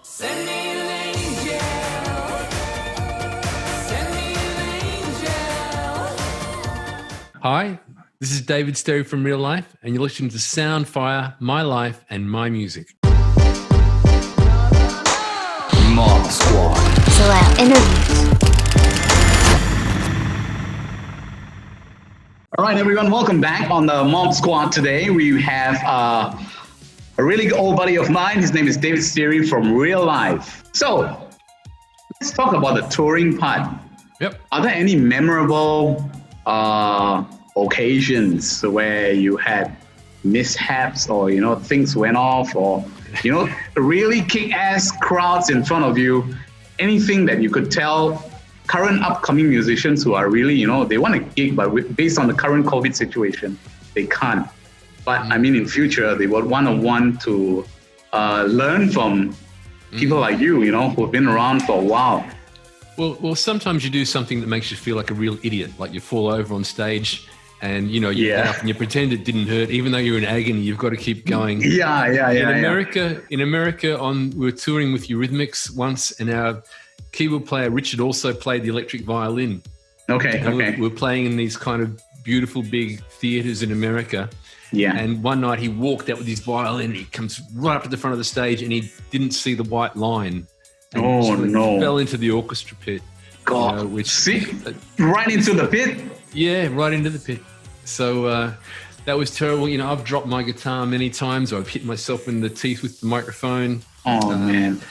Send me an angel. Send me an angel. Hi, this is David Sterry from Real Life, and you're listening to Soundfyr, My Life and My Music. MobSquad. CELEB interviews. All right, everyone, welcome back on the MobSquad. Today we have a really old buddy of mine. His name is David Sterry from Real Life. So let's talk about the touring part. Yep. Are there any memorable occasions where you had mishaps or, things went off or, really kick-ass crowds in front of you? Anything that you could tell current upcoming musicians who are really, they want to gig, but based on the current COVID situation, they can't. But I mean, in future, they would want to learn from people like you, who've been around for a while. Well, sometimes you do something that makes you feel like a real idiot, like you fall over on stage and, you get up and you pretend it didn't hurt, even though you're in agony, you've got to keep going. Yeah. In America, we were touring with Eurythmics once, and our keyboard player, Richard, also played the electric violin. Okay. We're playing in these kind of beautiful big theaters in America. Yeah. And one night he walked out with his violin, he comes right up to the front of the stage and he didn't see the white line. And fell into the orchestra pit. God, right into the pit? Yeah, right into the pit. So that was terrible. I've dropped my guitar many times. I've hit myself in the teeth with the microphone. Oh, man.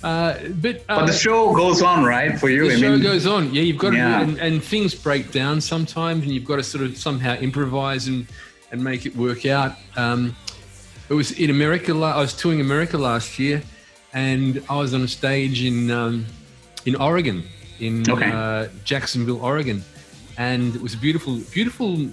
But the show goes on, right, for you? The show goes on. Yeah, you've got to Yeah. and things break down sometimes, and you've got to sort of somehow improvise and make it work out. It was in America. I was touring America last year, and I was on a stage in Oregon, in Jacksonville, Oregon, and it was a beautiful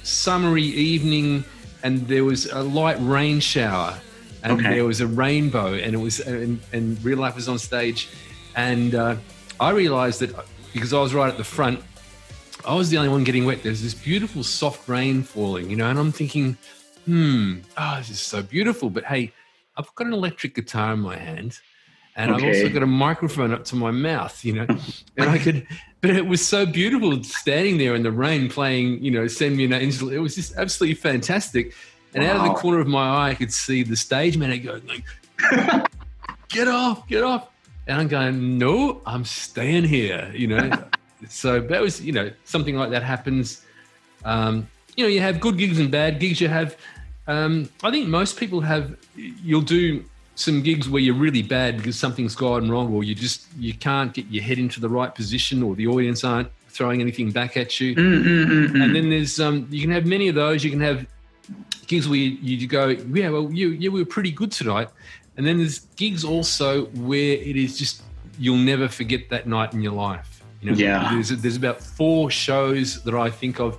summery evening, and there was a light rain shower. And there was a rainbow, and it was and Real Life was on stage, and I realised that because I was right at the front, I was the only one getting wet. There's this beautiful soft rain falling, and I'm thinking, this is so beautiful. But hey, I've got an electric guitar in my hand, and I've also got a microphone up to my mouth, and I could. But it was so beautiful standing there in the rain, playing, "Send Me an Angel." It was just absolutely fantastic. And out of the corner of my eye, I could see the stage manager going, like, get off. And I'm going, no, I'm staying here, So that was, something like that happens. You have good gigs and bad gigs. You have, I think most people you'll do some gigs where you're really bad because something's gone wrong, or you can't get your head into the right position, or the audience aren't throwing anything back at you. And then there's, you can have many of those. You can have gigs where you go, we were pretty good tonight. And then there's gigs also where it is just, you'll never forget that night in your life. There's about 4 shows that I think of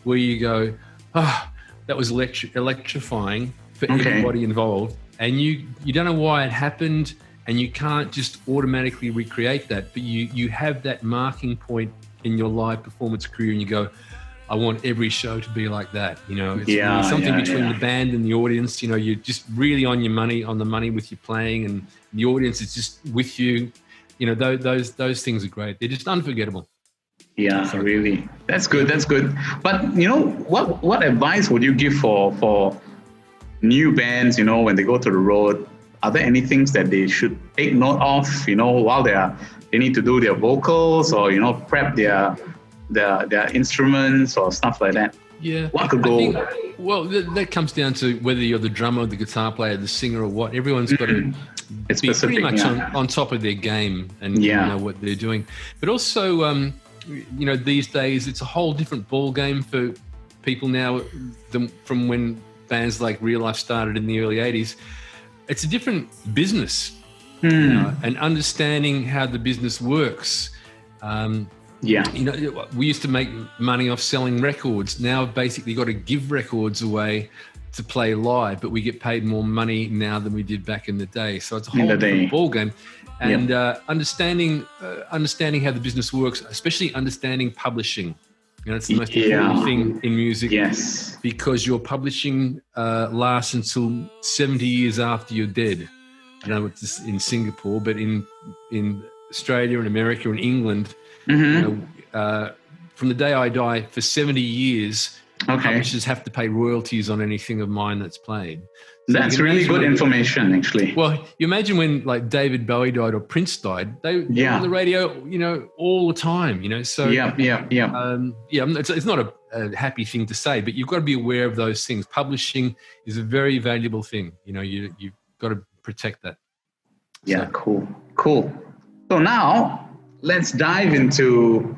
where you go, that was electrifying for everybody involved. And you don't know why it happened, and you can't just automatically recreate that, but you have that marking point in your live performance career, and you go, I want every show to be like that. It's really something between the band and the audience. You're just really on the money with your playing, and the audience is just with you. Those things are great. They're just unforgettable. Yeah, really. That's good. But what advice would you give for new bands? When they go to the road, are there any things that they should take note of? While they need to do their vocals, or prep their instruments or stuff like that. Yeah. What could go? That comes down to whether you're the drummer, the guitar player, the singer, or what. Everyone's got to be pretty much on top of their game and know what they're doing. But also, these days it's a whole different ball game for people now from when bands like Real Life started in the early 80s. It's a different business, and understanding how the business works. We used to make money off selling records. Now I've basically got to give records away to play live, but we get paid more money now than we did back in the day. So it's a whole different ball game. And understanding how the business works, especially understanding publishing. It's the most important thing in music. Yes. Because your publishing lasts until 70 years after you're dead. I don't know it's just in Singapore, but in Australia and America and England, from the day I die for 70 years, publishers have to pay royalties on anything of mine that's played. So that's really good information, actually. Well, you imagine when like David Bowie died or Prince died, they were on the radio, all the time, So it's not a happy thing to say, but you've got to be aware of those things. Publishing is a very valuable thing. You've got to protect that. Yeah, cool. So now let's dive into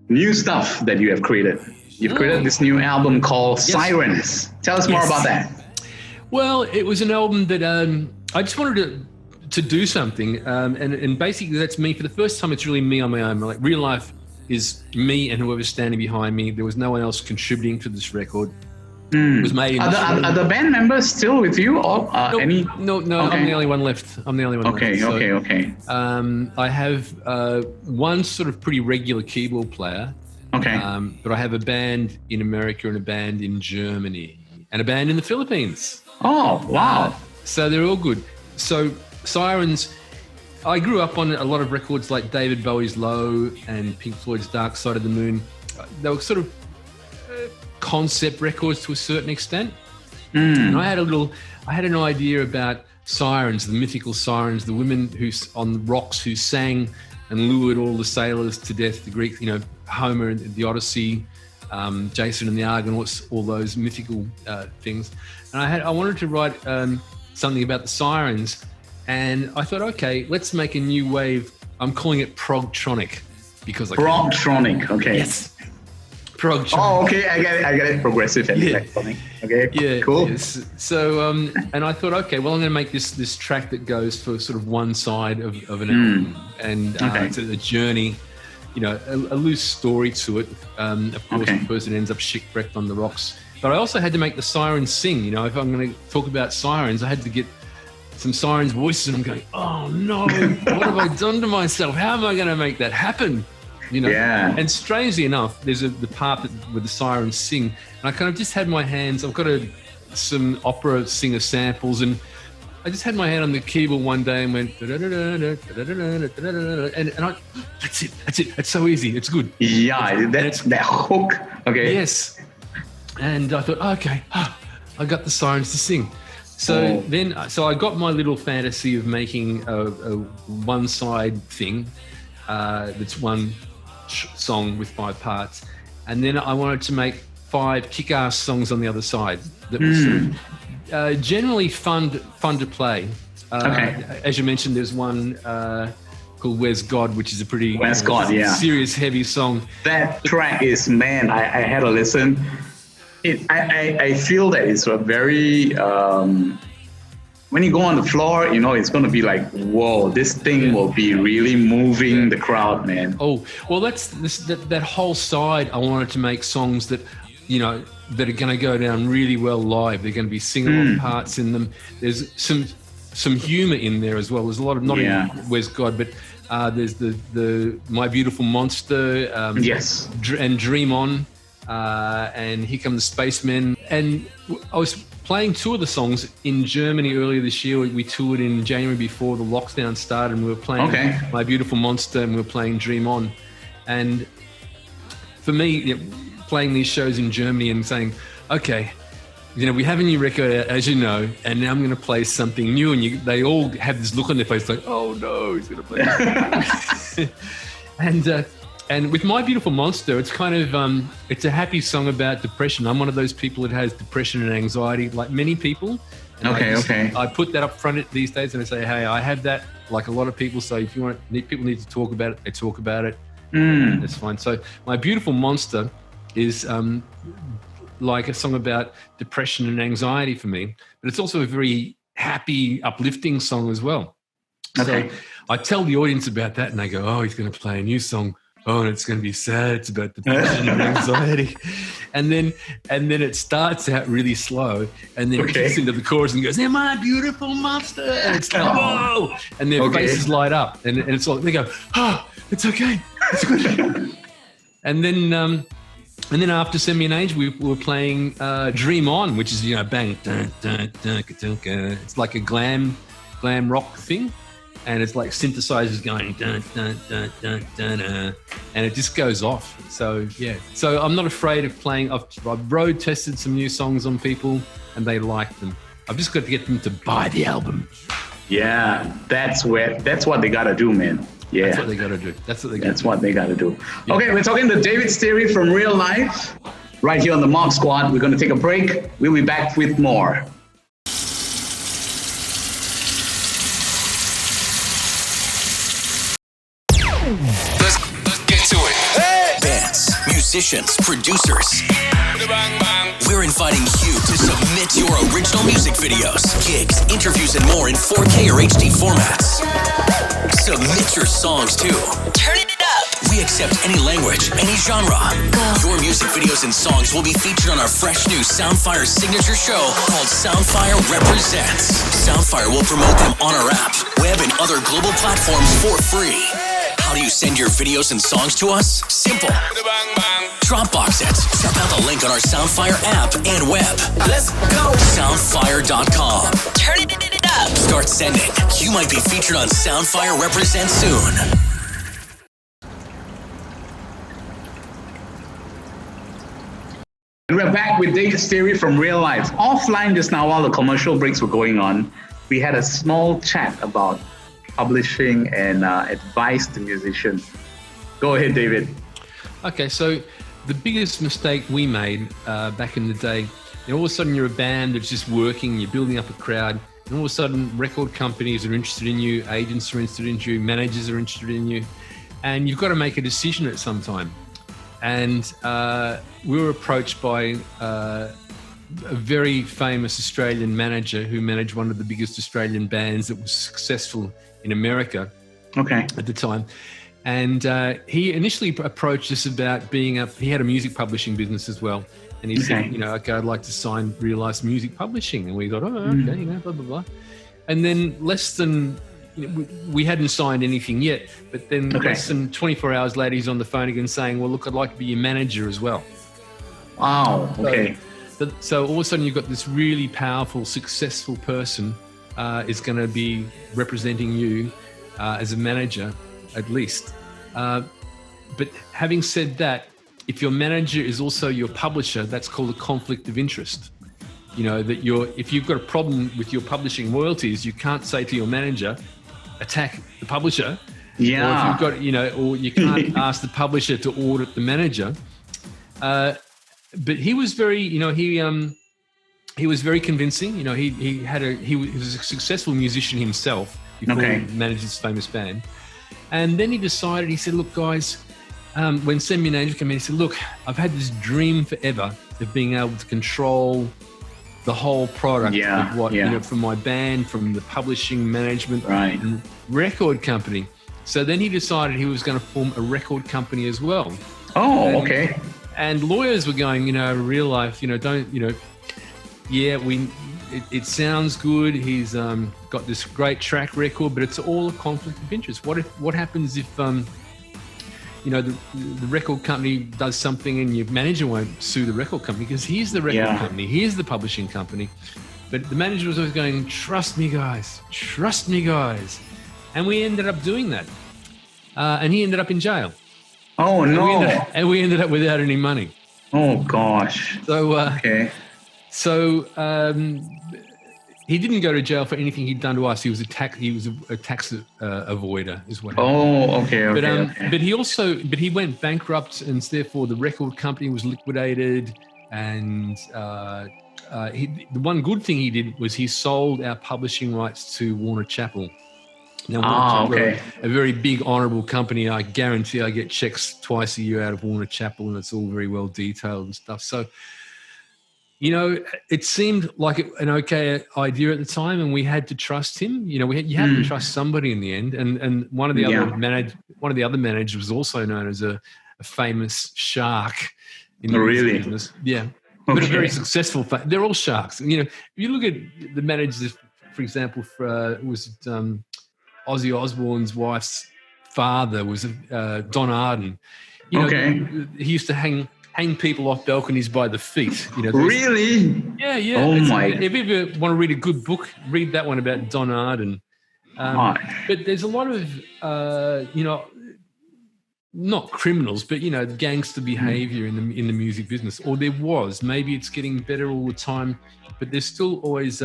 new stuff that you have created. You've created this new album called Sirens. Tell us more about that. Well, it was an album that I just wanted to do something, and basically that's me. For the first time, it's really me on my own. Like real life is me and whoever's standing behind me. There was no one else contributing to this record. It was made in are the band members still with you, or any? No. Okay. I'm the only one left. Okay. I have one sort of pretty regular keyboard player. Okay. But I have a band in America and a band in Germany and a band in the Philippines. Oh, wow. So they're all good. So Sirens, I grew up on a lot of records like David Bowie's Low and Pink Floyd's Dark Side of the Moon. They were sort of concept records to a certain extent. And I had an idea about sirens, the mythical sirens, the women on the rocks who sang and lured all the sailors to death, the Greek, Homer and the Odyssey, Jason and the Argonauts, all those mythical things. And I wanted to write something about the sirens, and I thought, okay, let's make a new wave. I'm calling it progtronic because progtronic. Okay. Yes. Progtronic. Oh, okay. I get it. Progressive electronic. Okay. Yeah. Cool. Yes. So, and I thought, okay, well, I'm going to make this track that goes for sort of one side of an album, and it's a journey. A loose story to it. Of course, the person ends up shipwrecked on the rocks. But I also had to make the sirens sing. If I'm going to talk about sirens, I had to get some sirens' voices, and I'm going, oh no, what have I done to myself? How am I going to make that happen? Yeah. And strangely enough, there's the part where the sirens sing, and I kind of just had my hands. I've got some opera singer samples, and I just had my hand on the keyboard one day and went, and that's it. It's so easy. It's good. Yeah, that's that hook. Okay. Yes. And I thought, okay, I got the sirens to sing. So I got my little fantasy of making a one-side thing that's one song with 5 parts, and then I wanted to make 5 kick-ass songs on the other side that was sort of generally fun to play. As you mentioned, there's one called Where's God, which is a pretty serious, heavy song. That track is, man, I had a listen. I feel that it's a very when you go on the floor, it's going to be like, whoa, this thing will be really moving the crowd, man. Oh, well, that whole side. I wanted to make songs that, that are going to go down really well live. They're going to be sing-along parts in them. There's some humor in there as well. There's a lot of not in Where's God, but there's the My Beautiful Monster, and Dream On, and Here Come the Spacemen. And I was playing 2 of the songs in Germany earlier this year. We toured in January before the lockdown started, and we were playing My Beautiful Monster, and we were playing Dream On. And for me, playing these shows in Germany and saying, okay, we have a new record out, as you know, and now I'm going to play something new. And they all have this look on their face like, oh no, he's going to play. And with My Beautiful Monster, it's kind of, it's a happy song about depression. I'm one of those people that has depression and anxiety, like many people. And I put that up front these days, and I say, hey, I have that, like a lot of people. So if people need to talk about it, they talk about it. That's fine. So My Beautiful Monster is like a song about depression and anxiety for me, but it's also a very happy, uplifting song as well. So I tell the audience about that, and they go, oh, he's going to play a new song. Oh, and it's going to be sad. It's about depression and anxiety. And then it starts out really slow, and then it kicks into the chorus and goes, "My beautiful monster," and it's like, whoa! And their faces light up, and it's like they go, "Oh, it's okay, it's good." And then after Send Me an Angel, we were playing Dream On, which is bang, dun, dun, dun, dun, dun. It's like a glam glam rock thing, and it's like synthesizers going dun dun dun dun dun, and it just goes off. So yeah, so I'm not afraid of playing. I've road tested some new songs on people, and they like them. I've just got to get them to buy the album. Yeah, that's what they gotta do, man. Yeah, That's what they got to do. That's what they gotta do. Okay, we're talking to David Sterry from Real Life, right here on the Mob Squad. We're gonna take a break. We'll be back with more. Let's get to it. Bands, musicians, producers. We're inviting you to submit your original music videos, gigs, interviews, and more in 4K or HD formats. Submit your songs too. Turn it up. We accept any language, any genre. Your music videos and songs will be featured on our fresh new Soundfyr signature show called Soundfyr Represents. Soundfyr will promote them on our app, web, and other global platforms for free. How do you send your videos and songs to us? Simple. Dropbox it. Check out the link on our Soundfyr app and web. Let's go. Soundfyr.com. Turn it up. Start sending. You might be featured on Soundfyr Represents soon. And we're back with David Sterry from Real Life. Offline just now, while the commercial breaks were going on, we had a small chat about publishing and advice to musicians. Go ahead, David. Okay, so the biggest mistake we made back in the day, all of a sudden you're a band that's just working, you're building up a crowd, and all of a sudden record companies are interested in you, agents are interested in you, managers are interested in you, and you've got to make a decision at some time. And we were approached by a very famous Australian manager who managed one of the biggest Australian bands that was successful in America at the time. And he initially approached us about he had a music publishing business as well. And he said, okay, I'd like to sign Real Life's music publishing. And we thought, okay, blah, blah, blah. And then we hadn't signed anything yet, but then less than 24 hours later, he's on the phone again saying, well, look, I'd like to be your manager as well. Wow, okay. So all of a sudden you've got this really powerful, successful person is going to be representing you as a manager, at least. But having said that, if your manager is also your publisher, that's called a conflict of interest. If you've got a problem with your publishing royalties, you can't say to your manager, attack the publisher. Yeah. Or if you've got, or you can't ask the publisher to audit the manager. But he was very, he was very convincing. He was a successful musician himself before he managed this famous band. And then he said, look, guys, when Send Me An Angel came in, he said, look, I've had this dream forever of being able to control the whole product of what, from my band, from the publishing management and record company. So then he decided he was going to form a record company as well. Oh, okay. And lawyers were going, Real Life, it sounds good. He's got this great track record, but it's all a conflict of interest. What happens if, the record company does something and your manager won't sue the record company because he's the record company, he's the publishing company. But the manager was always going, trust me, guys. And we ended up doing that. And he ended up in jail. Oh, no. And we ended up without any money. Oh, gosh. So, he didn't go to jail for anything he'd done to us. He was a tax avoider, is what happened. But he went bankrupt, and therefore the record company was liquidated. And the one good thing he did was he sold our publishing rights to Warner Chappell. Now, a very big, honourable company. I guarantee I get checks twice a year out of Warner Chappell, and it's all very well detailed and stuff. So, it seemed like an okay idea at the time, and we had to trust him. You had to trust somebody in the end. And one of the other managers was also known as a famous shark in the music business. Yeah, but a very successful. They're all sharks. If you look at the managers, for example, Ozzy Osbourne's wife's father was Don Arden. He used to hang people off balconies by the feet. Really? Yeah. Oh my! If you ever want to read a good book, read that one about Don Arden. But there's a lot of, not criminals, but gangster behaviour in the music business, or there was. Maybe it's getting better all the time, but there's still always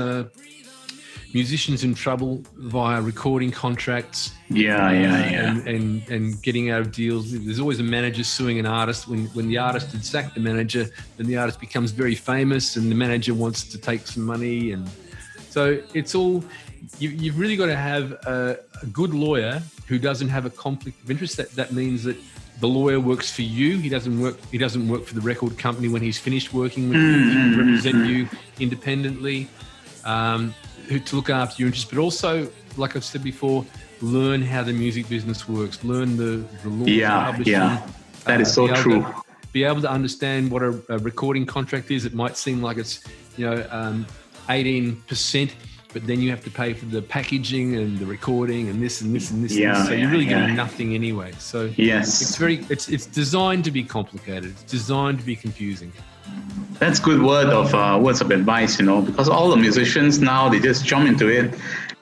musicians in trouble via recording contracts. And getting out of deals. There's always a manager suing an artist. When the artist had sacked the manager, then the artist becomes very famous, and the manager wants to take some money, and so it's all. You've really got to have a good lawyer who doesn't have a conflict of interest. That means that the lawyer works for you. He doesn't work for the record company when he's finished working with you. He can represent you independently, to look after your interests. But also, like I've said before, learn how the music business works. Learn the laws of publishing. Yeah, that is so true. Be able to understand what a recording contract is. It might seem like it's 18%. But then you have to pay for the packaging and the recording and this and this and this. So you're really getting nothing anyway. So it's designed to be complicated. It's designed to be confusing. That's good words of advice, because all the musicians now, they just jump into it,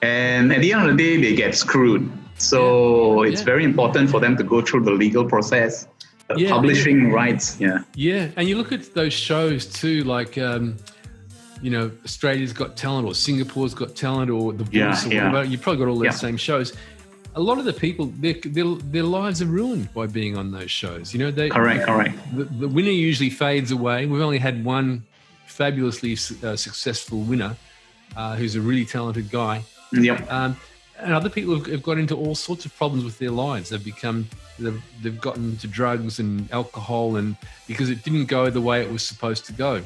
and at the end of the day, they get screwed. So it's very important for them to go through the legal process, the publishing rights. Yeah, and you look at those shows too, like. Australia's Got Talent or Singapore's Got Talent or The Voice or whatever. You've probably got all those same shows. A lot of the people, their lives are ruined by being on those shows. Correct. The winner usually fades away. We've only had one fabulously successful winner who's a really talented guy. Yep. And other people have got into all sorts of problems with their lives. They've gotten into drugs and alcohol, and because it didn't go the way it was supposed to go.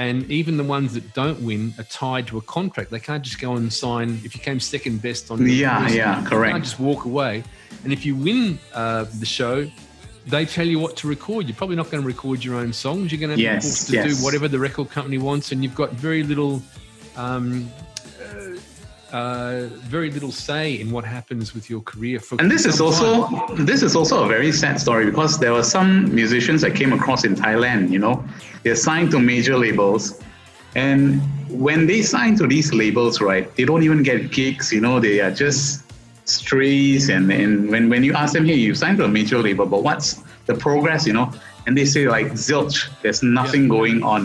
And even the ones that don't win are tied to a contract. They can't just go and sign. If you came second best on the correct. You can't just walk away. And if you win the show, they tell you what to record. You're probably not going to record your own songs. You're going to have to do whatever the record company wants, and you've got very little say in what happens with your career. And this is also a very sad story, because there were some musicians I came across in Thailand. They're signed to major labels, and when they sign to these labels, right, they don't even get gigs. They are just strays. And when you ask them, hey, you signed to a major label, but what's the progress? And they say like zilch. There's nothing going on.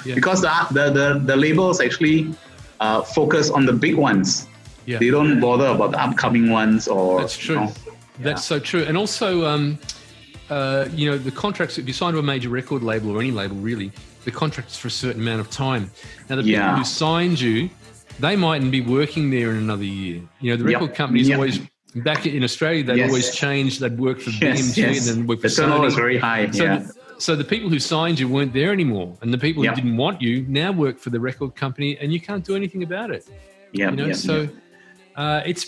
Because the labels actually focus on the big ones. Yeah. They don't bother about the upcoming ones. That's true. That's so true. And also, the contracts, if you sign to a major record label or any label really, the contract's for a certain amount of time. Now, the people who signed you, they mightn't be working there in another year. The record companies always, back in Australia, they'd always change. They'd work for BMG and then work for Sony. The turnover is very high. So the people who signed you weren't there anymore, and the people who didn't want you now work for the record company, and you can't do anything about it. It's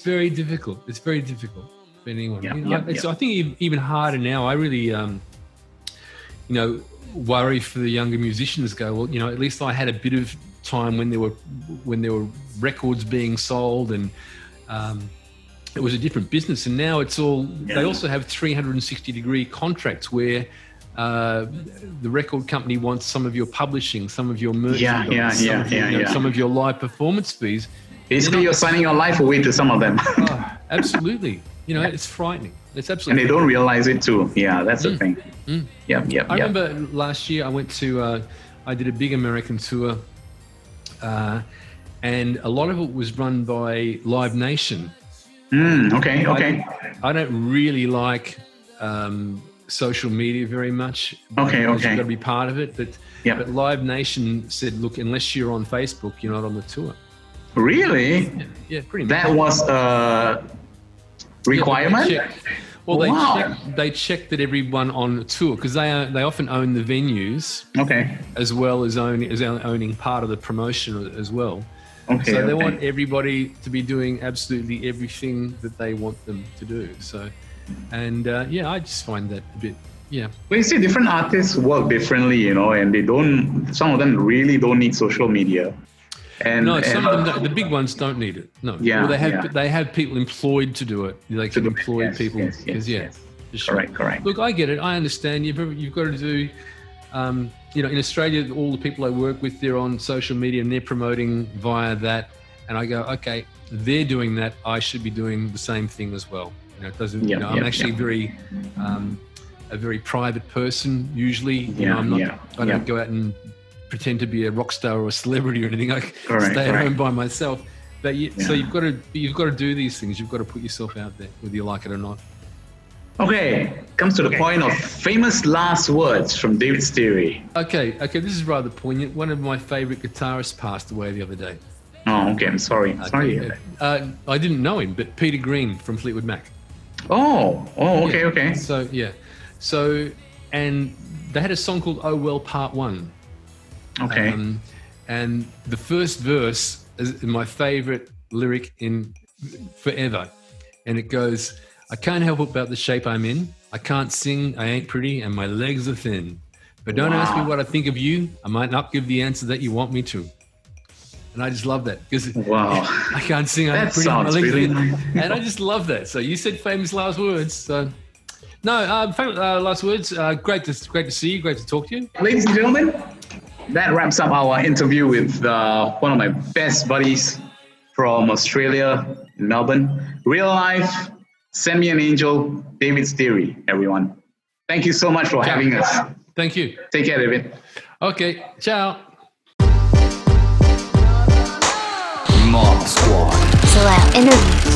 very difficult. It's very difficult for anyone. I think even harder now. I really, worry for the younger musicians. Go, well, at least I had a bit of time when there were records being sold, and it was a different business. And now it's all. They also have 360-degree contracts where. The record company wants some of your publishing, some of your merchandise, some of your live performance fees. Basically, you're signing your life away to some of them. Absolutely. It's frightening. It's absolutely. And they don't realize it too. Yeah, that's the thing. I remember last year I went to, I did a big American tour, and a lot of it was run by Live Nation. Okay. I don't really like social media very much. Okay. You've got to be part of it, but Live Nation said, look, unless you're on Facebook, you're not on the tour. Really? Yeah, pretty much. That was a requirement? They checked that everyone on the tour, because they often own the venues, as well as owning part of the promotion as well. So they want everybody to be doing absolutely everything that they want them to do. So, and I just find that a bit. Yeah. Well, you see, different artists work differently, and some of them really don't need social media. Some of them, the big ones don't need it. No. Yeah. Well, they have people employed to do it. They can employ people. Correct. Look, I get it. I understand. You've got to do. In Australia, all the people I work with, they're on social media and they're promoting via that. and I go, okay, they're doing that. I should be doing the same thing as well. You know, it doesn't. Yeah, you know, I'm actually a very private person usually. You know, I'm not. I don't go out and pretend to be a rock star or a celebrity or anything. I stay at home by myself. But so you've got to do these things. You've got to put yourself out there, whether you like it or not. Okay, comes to the point of famous last words from David Sterry. Okay, this is rather poignant. One of my favorite guitarists passed away the other day. Oh, okay, I'm sorry. Sorry to hear that. I didn't know him, but Peter Green from Fleetwood Mac. Okay. So, and they had a song called "Oh Well Part 1." Okay. And the first verse is my favorite lyric in forever, and it goes, "I can't help about the shape I'm in. I can't sing, I ain't pretty, and my legs are thin. But don't ask me what I think of you. I might not give the answer that you want me to." And I just love that because I can't sing, I ain't pretty, and my legs are thin. And I just love that. So you said famous last words. So no, famous last words. Great to see you. Great to talk to you, Ladies and gentlemen, that wraps up our interview with one of my best buddies from Australia, Melbourne. Real life. Send me an angel, David Sterry, everyone. Thank you so much for having us. Thank you. Take care, David. Okay, ciao. MobSquad. CELEB interviews.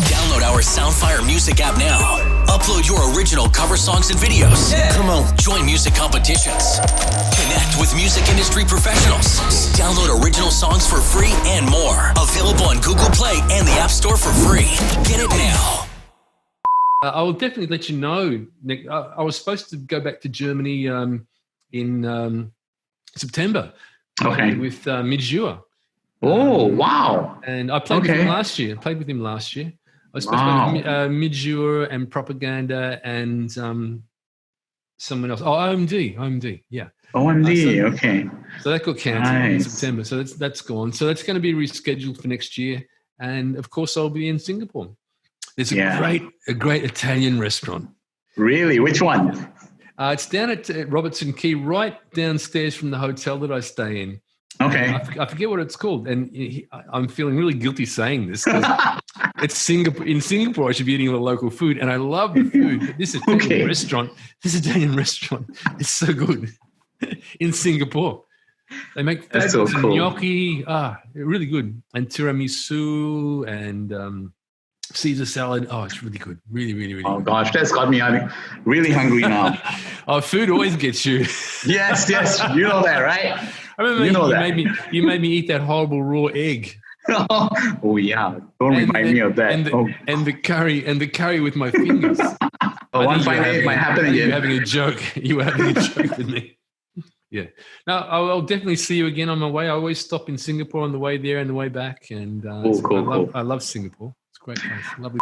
Download our Soundfyr music app now. Upload your original cover songs and videos. Come on. Join music competitions. Connect with music industry professionals. Download original songs for free and more. Available on Google Play and the App Store for free. Get it now. I will definitely let you know, Nick. I was supposed to go back to Germany in September. Okay. With Midjure. Oh, wow. And I played with him last year. I was supposed to play with Midjure and Propaganda and someone else. Oh, OMD, yeah. OMD, okay. So that got cancelled in September. So that's gone. So that's going to be rescheduled for next year. And of course, I'll be in Singapore. There's a great Italian restaurant. Really? Which one? It's down at Robertson Quay, right downstairs from the hotel that I stay in. Okay. I forget what it's called, and I'm feeling really guilty saying this. It's Singapore. In Singapore, I should be eating all the local food, and I love the food. But this Italian restaurant, it's so good. In Singapore, they make gnocchi. Really good, and tiramisu and Caesar salad. Oh, it's really good. Really, really, really. Oh good. gosh, that's got me really hungry now. Food always gets you. Yes, you know that, right? I remember you made me eat that horrible raw egg. Oh yeah, don't remind me of that. And the curry with my fingers. One fine day it might happen again. You were having a joke. You were having a joke with me. Yeah. No, I'll definitely see you again on my way. I always stop in Singapore on the way there and the way back. And cool. I love Singapore. It's a great place. Lovely.